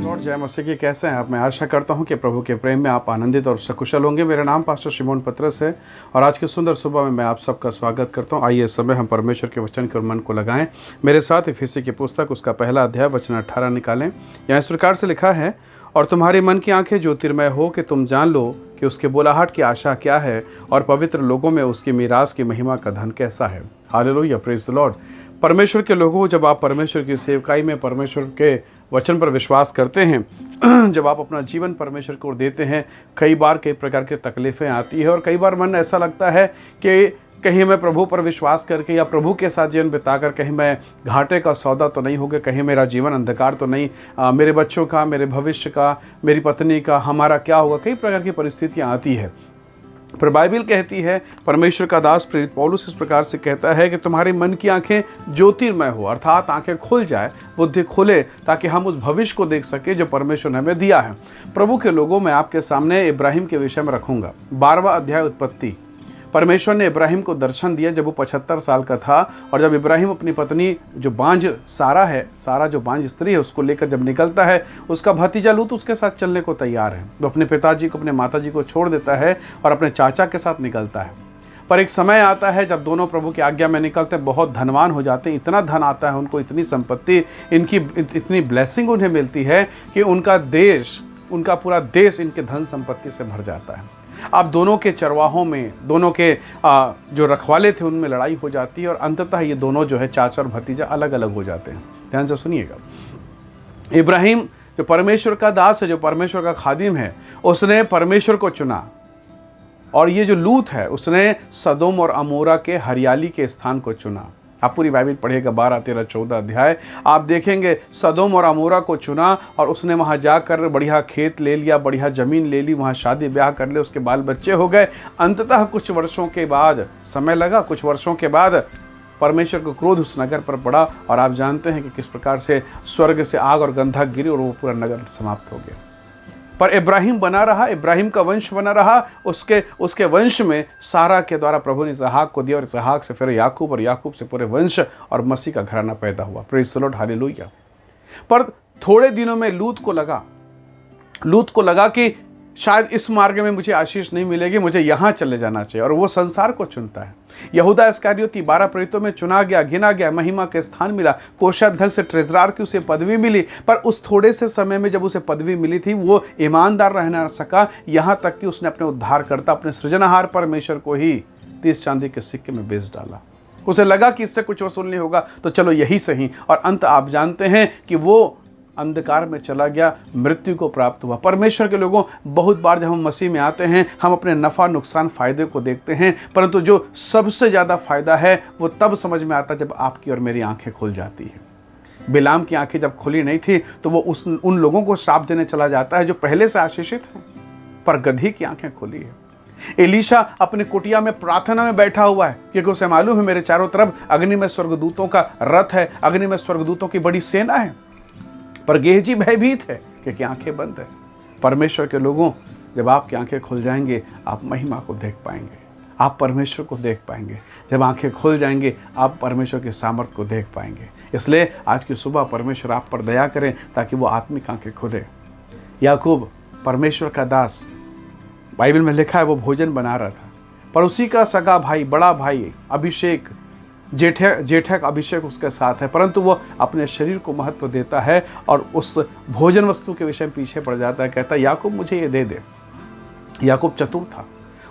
Lord, जय मसीह की। कैसे हैं आप? मैं आशा करता हूं कि प्रभु के प्रेम में आप आनंदित और सकुशल होंगे। मेरा नाम पास्टर शिमोन पत्रस है और आज की सुंदर सुबह में मैं आप सबका स्वागत करता हूं। आइए इस समय हम परमेश्वर के वचन के मन को लगाएं। मेरे साथ इफिसी की पुस्तक उसका पहला अध्याय वचन 18 निकालें। यहाँ इस प्रकार से लिखा है, और तुम्हारी मन की आंखें ज्योतिर्मय हो कि तुम जान लो कि उसके बुलाहट की आशा क्या है और पवित्र लोगों में उसकी मीरास की महिमा का धन कैसा है। Hallelujah, praise the Lord. परमेश्वर के लोगों, जब आप परमेश्वर की सेवकाई में परमेश्वर के वचन पर विश्वास करते हैं, जब आप अपना जीवन परमेश्वर को देते हैं, कई बार कई प्रकार की तकलीफ़ें आती है और कई बार मन ऐसा लगता है कि कहीं मैं प्रभु पर विश्वास करके या प्रभु के साथ जीवन बिताकर कहीं मैं घाटे का सौदा तो नहीं हो गया, कहीं मेरा जीवन अंधकार तो नहीं, मेरे बच्चों का, मेरे भविष्य का, मेरी पत्नी का, हमारा क्या होगा। कई प्रकार की परिस्थितियाँ आती है। पर बाइबल कहती है, परमेश्वर का दास प्रेरित पौलुस इस प्रकार से कहता है कि तुम्हारे मन की आंखें ज्योतिर्मय हो, अर्थात आंखें खुल जाए, बुद्धि खुले, ताकि हम उस भविष्य को देख सके जो परमेश्वर ने हमें दिया है। प्रभु के लोगों, मैं आपके सामने इब्राहिम के विषय में रखूंगा। 12वां अध्याय उत्पत्ति। परमेश्वर ने इब्राहिम को दर्शन दिया जब वो 75 साल का था, और जब इब्राहिम अपनी पत्नी जो बांझ सारा है, सारा जो बांझ स्त्री है, उसको लेकर जब निकलता है, उसका भतीजा लूत उसके साथ चलने को तैयार है। वो अपने पिताजी को, अपने माताजी को छोड़ देता है और अपने चाचा के साथ निकलता है। पर एक समय आता है जब दोनों प्रभु की आज्ञा में निकलते हैं, बहुत धनवान हो जाते हैं, इतना धन आता है उनको, इतनी संपत्ति, इनकी इतनी ब्लेसिंग उन्हें मिलती है कि उनका देश, उनका पूरा देश इनके धन संपत्ति से भर जाता है। अब दोनों के चरवाहों में, दोनों के जो रखवाले थे उनमें लड़ाई हो जाती है और अंततः ये दोनों जो है चाचा और भतीजा अलग अलग हो जाते हैं। ध्यान से सुनिएगा। इब्राहिम जो परमेश्वर का दास है, जो परमेश्वर का खादिम है, उसने परमेश्वर को चुना, और ये जो लूत है उसने सदोम और अमोरा के हरियाली के स्थान को चुना। आप पूरी बाइबल पढ़िएगा, 12, 13, 14 अध्याय, आप देखेंगे सदोम और अमोरा को चुना और उसने वहाँ जाकर बढ़िया खेत ले लिया, बढ़िया ज़मीन ले ली, वहाँ शादी ब्याह कर ले, उसके बाल बच्चे हो गए। अंततः कुछ वर्षों के बाद, समय लगा, कुछ वर्षों के बाद परमेश्वर को क्रोध उस नगर पर पड़ा, और आप जानते हैं कि किस प्रकार से स्वर्ग से आग और गंधक गिरी और वो पूरा नगर समाप्त हो गया। पर इब्राहिम बना रहा, इब्राहिम का वंश बना रहा। उसके वंश में सारा के द्वारा प्रभु ने इसहाक को दिया, और इसहाक से फिर याकूब, और याकूब से पूरे वंश और मसीह का घराना पैदा हुआ। Praise the Lord, hallelujah. पर थोड़े दिनों में लूत को लगा कि शायद इस मार्ग में मुझे आशीष नहीं मिलेगी, मुझे यहाँ चले जाना चाहिए, और वो संसार को चुनता है। यहूदा इस्करियोती 12 प्रेरितों में चुना गया, गिना गया, महिमा के स्थान मिला, कोषाध्यक्ष से ट्रेजरार की उसे पदवी मिली। पर उस थोड़े से समय में जब उसे पदवी मिली थी, वो ईमानदार रह ना सका, यहाँ तक कि उसने अपने उद्धारकर्ता, अपने सृजनहार परमेश्वर को ही 30 चांदी के सिक्के में बेच डाला। उसे लगा कि इससे कुछ वसूल नहीं होगा, तो चलो यही सही, और अंत आप जानते हैं कि वो अंधकार में चला गया, मृत्यु को प्राप्त हुआ। परमेश्वर के लोगों, बहुत बार जब हम मसीह में आते हैं, हम अपने नफ़ा नुकसान फ़ायदे को देखते हैं, परंतु जो सबसे ज़्यादा फ़ायदा है वो तब समझ में आता जब आपकी और मेरी आंखें खुल जाती हैं। बिलाम की आंखें जब खुली नहीं थी तो वो उन लोगों को श्राप देने चला जाता है जो पहले से आशीषित हैं, पर गधी की आंखें खुली है। एलीशा अपने कुटिया में प्रार्थना में बैठा हुआ है, क्योंकि उसे मालूम है मेरे चारों तरफ अग्नि में स्वर्गदूतों का रथ है, अग्नि में स्वर्गदूतों की बड़ी सेना है। पर गेहजी भयभीत है क्योंकि आंखें बंद है। परमेश्वर के लोगों, जब आपकी आंखें खुल जाएंगे, आप महिमा को देख पाएंगे, आप परमेश्वर को देख पाएंगे। जब आंखें खुल जाएंगे, आप परमेश्वर के सामर्थ्य को देख पाएंगे। इसलिए आज की सुबह परमेश्वर आप पर दया करें ताकि वो आत्मिक आंखें खुले। याकूब परमेश्वर का दास, बाइबल में लिखा है वो भोजन बना रहा था, पर उसी का सगा भाई, बड़ा भाई अभिषेक, जेठक अभिषेक उसके साथ है, परंतु वो अपने शरीर को महत्व देता है और उस भोजन वस्तु के विषय में पीछे पड़ जाता है। कहता है याकूब मुझे ये दे दे। याकूब चतुर था,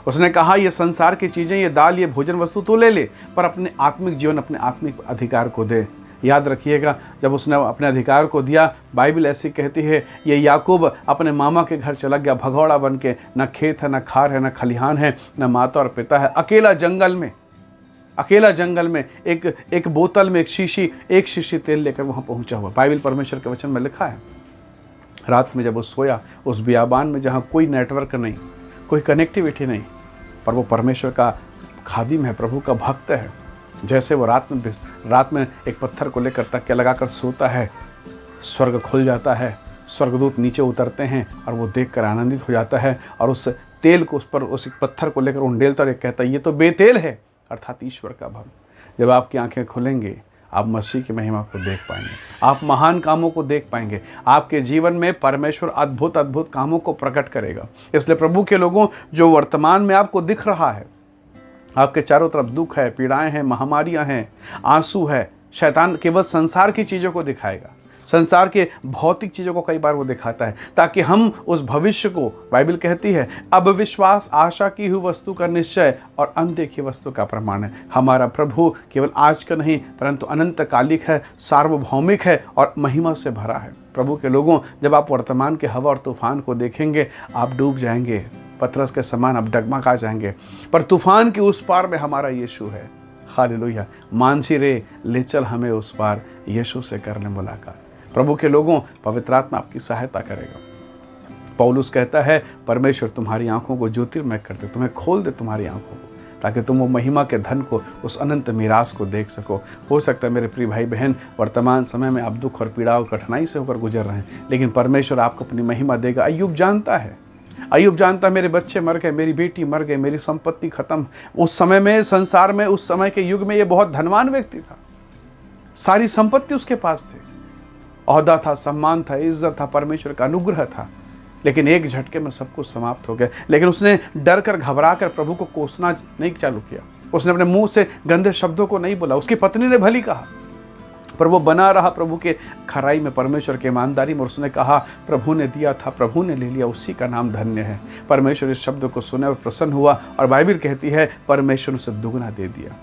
उसने कहा ये संसार की चीज़ें, ये दाल, ये भोजन वस्तु तू ले ले, पर अपने आत्मिक जीवन, अपने आत्मिक अधिकार को दे। याद रखिएगा, जब उसने अपने अधिकार को दिया, बाइबल ऐसी कहती है, ये याकूब अपने मामा के घर चला गया भगौड़ा बन के, न खेत है, न खार है, न खलिहान है, न माता और पिता है, अकेला जंगल में एक बोतल में एक शीशी तेल लेकर वहाँ पहुँचा हुआ। बाइबल परमेश्वर के वचन में लिखा है, रात में जब वो सोया उस बियाबान में जहाँ कोई नेटवर्क नहीं, कोई कनेक्टिविटी नहीं, पर वो परमेश्वर का खादिम है, प्रभु का भक्त है। जैसे वो रात में एक पत्थर को लेकर तकिया लगाकर सोता है, स्वर्ग खुल जाता है, स्वर्गदूत नीचे उतरते हैं और वो देखकर आनंदित हो जाता है, और उस तेल को उस पत्थर को लेकर उंडेलता और कहता है ये तो बेतेल है, अर्थात ईश्वर का भक्त। जब आपकी आंखें खुलेंगी, आप मसीह की महिमा को देख पाएंगे, आप महान कामों को देख पाएंगे, आपके जीवन में परमेश्वर अद्भुत अद्भुत कामों को प्रकट करेगा। इसलिए प्रभु के लोगों, जो वर्तमान में आपको दिख रहा है, आपके चारों तरफ दुख है, पीड़ाएं हैं, महामारियां हैं, आंसू है, शैतान केवल संसार की चीज़ों को दिखाएगा, संसार के भौतिक चीज़ों को कई बार वो दिखाता है, ताकि हम उस भविष्य को, बाइबल कहती है अब विश्वास आशा की हुई वस्तु का निश्चय और अनदेखी वस्तु का प्रमाण है। हमारा प्रभु केवल आज का नहीं परंतु अनंतकालिक है, सार्वभौमिक है और महिमा से भरा है। प्रभु के लोगों, जब आप वर्तमान के हवा और तूफान को देखेंगे आप डूब जाएंगे, पतरस के समान आप डगमगा जाएंगे, पर तूफान के उस पार में हमारा यीशु है। हालेलुया। मानसी रे ले चल हमें उस पार, यीशु से कर ले मुलाकात। प्रभु के लोगों, पवित्र आत्मा आपकी सहायता करेगा। पौलुस कहता है परमेश्वर तुम्हारी आंखों को ज्योतिर्मय कर दे, तुम्हें खोल दे तुम्हारी आंखों को, ताकि तुम वो महिमा के धन को, उस अनंत मीरास को देख सको। हो सकता है मेरे प्रिय भाई बहन, वर्तमान समय में आप दुख और पीड़ा और कठिनाई से होकर गुजर रहे हैं, लेकिन परमेश्वर आपको अपनी महिमा देगा। अय्यूब जानता है, अय्यूब जानता, मेरे बच्चे मर गए, मेरी बेटी मर गई, मेरी संपत्ति खत्म। उस समय में, संसार में, उस समय के युग में ये बहुत धनवान व्यक्ति था, सारी संपत्ति उसके पास थी, ओहदा था, सम्मान था, इज्जत था, परमेश्वर का अनुग्रह था, लेकिन एक झटके में सब कुछ समाप्त हो गया। लेकिन उसने डर कर, घबरा कर प्रभु को कोसना नहीं चालू किया, उसने अपने मुंह से गंदे शब्दों को नहीं बोला। उसकी पत्नी ने भली कहा, पर वो बना रहा प्रभु के खराई में, परमेश्वर के ईमानदारी में। उसने कहा प्रभु ने दिया था, प्रभु ने ले लिया, उसी का नाम धन्य है। परमेश्वर इस शब्द को सुने और प्रसन्न हुआ, और बाइबल कहती है परमेश्वर ने उसे दुगना दे दिया।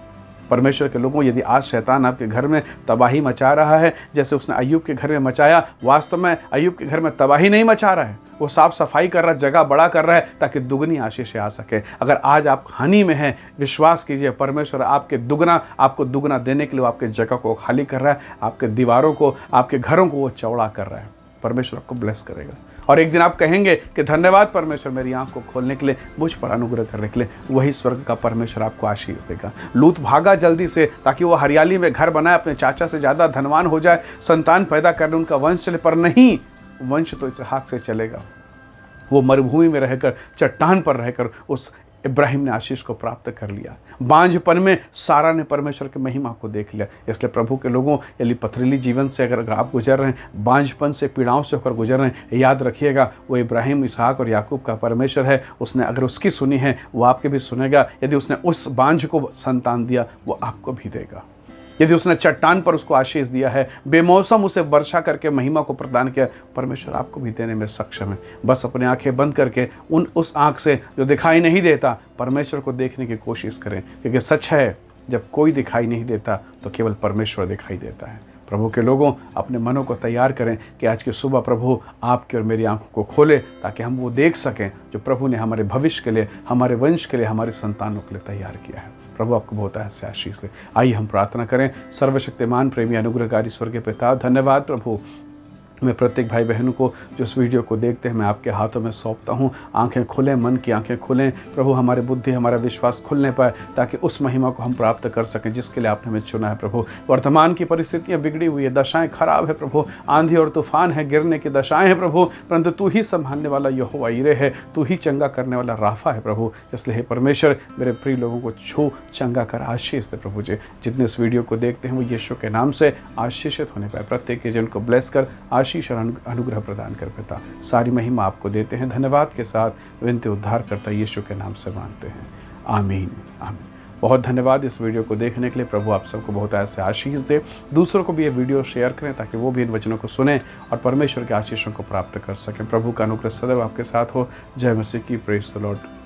परमेश्वर के लोगों, यदि आज शैतान आपके घर में तबाही मचा रहा है, जैसे उसने अय्यूब के घर में मचाया, वास्तव में अय्यूब के घर में तबाही नहीं मचा रहा है, वो साफ सफाई कर रहा है, जगह बड़ा कर रहा है, ताकि दुगनी आशीष आ सके। अगर आज आप हानि में हैं, विश्वास कीजिए परमेश्वर आपको दुगना देने के लिए आपके जगह को खाली कर रहा है, आपके दीवारों को, आपके घरों को वो चौड़ा कर रहा है। परमेश्वर आपको ब्लेस करेगा, और एक दिन आप कहेंगे कि धन्यवाद परमेश्वर मेरी आंख को खोलने के लिए, मुझ पर अनुग्रह करने के लिए। वही स्वर्ग का परमेश्वर आपको आशीष देगा। लूत भागा जल्दी से, ताकि वो हरियाली में घर बनाए, अपने चाचा से ज़्यादा धनवान हो जाए, संतान पैदा करने, उनका वंश चले, पर नहीं, वंश तो इसहाक से चलेगा। वो मरुभूमि में रहकर, चट्टान पर रहकर उस इब्राहिम ने आशीष को प्राप्त कर लिया। बांझपन में सारा ने परमेश्वर की महिमा को देख लिया। इसलिए प्रभु के लोगों, यदि पथरीली जीवन से अगर आप गुजर रहे हैं, बांझपन से, पीड़ाओं से होकर गुजर रहे हैं, याद रखिएगा वो इब्राहिम, इसहाक और याकूब का परमेश्वर है। उसने अगर उसकी सुनी है, वो आपके भी सुनेगा। यदि उसने उस बांझ को संतान दिया, वो आपको भी देगा। यदि उसने चट्टान पर उसको आशीष दिया है, बेमौसम उसे वर्षा करके महिमा को प्रदान किया, परमेश्वर आपको भी देने में सक्षम है। बस अपनी आंखें बंद करके उस आंख से जो दिखाई नहीं देता, परमेश्वर को देखने की कोशिश करें, क्योंकि सच है जब कोई दिखाई नहीं देता तो केवल परमेश्वर दिखाई देता है। प्रभु के लोगों, अपने मनों को तैयार करें कि आज की सुबह प्रभु आपके और मेरी आंखों को खोले, ताकि हम वो देख सकें जो प्रभु ने हमारे भविष्य के लिए, हमारे वंश के लिए, हमारे संतानों के लिए तैयार किया है। प्रभु आपको बहुत ऐसे आशीष से। आइए हम प्रार्थना करें। सर्वशक्तिमान प्रेमी अनुग्रहकारी स्वर्गीय पिता, धन्यवाद प्रभु, मैं प्रत्येक भाई बहनों को जो इस वीडियो को देखते हैं मैं आपके हाथों में सौंपता हूँ। आंखें खुलें, मन की आंखें खुलें प्रभु, हमारे बुद्धि, हमारा विश्वास खुलने पाए, ताकि उस महिमा को हम प्राप्त कर सकें जिसके लिए आपने हमें चुना है। प्रभु, वर्तमान की परिस्थितियाँ बिगड़ी हुई है, दशाएं खराब है प्रभु, आंधी और तूफान है, गिरने की दशाएं हैं प्रभु, परंतु तू ही संभालने वाला यहोवा यीरे है, तू ही चंगा करने वाला राफा है प्रभु। इसलिए हे परमेश्वर, मेरे प्रिय लोगों को छू, चंगा कर, आशीष दे प्रभु जी। जितने इस वीडियो को देखते हैं वो यीशु के नाम से आशीषित होने पाए। प्रत्येक के जन को ब्लेस कर, आशीष और अनुग्रह प्रदान कर पिता। सारी महिमा आपको देते हैं, धन्यवाद के साथ विनती उद्धार करता यीशु के नाम से मांगते हैं, आमीन आमीन। बहुत धन्यवाद इस वीडियो को देखने के लिए। प्रभु आप सबको बहुत ऐसे आशीष दे। दूसरों को भी ये वीडियो शेयर करें, ताकि वो भी इन वचनों को सुने और परमेश्वर के आशीषों को प्राप्त कर सकें। प्रभु का अनुग्रह सदैव आपके साथ हो। जय मसीह की। Praise the Lord.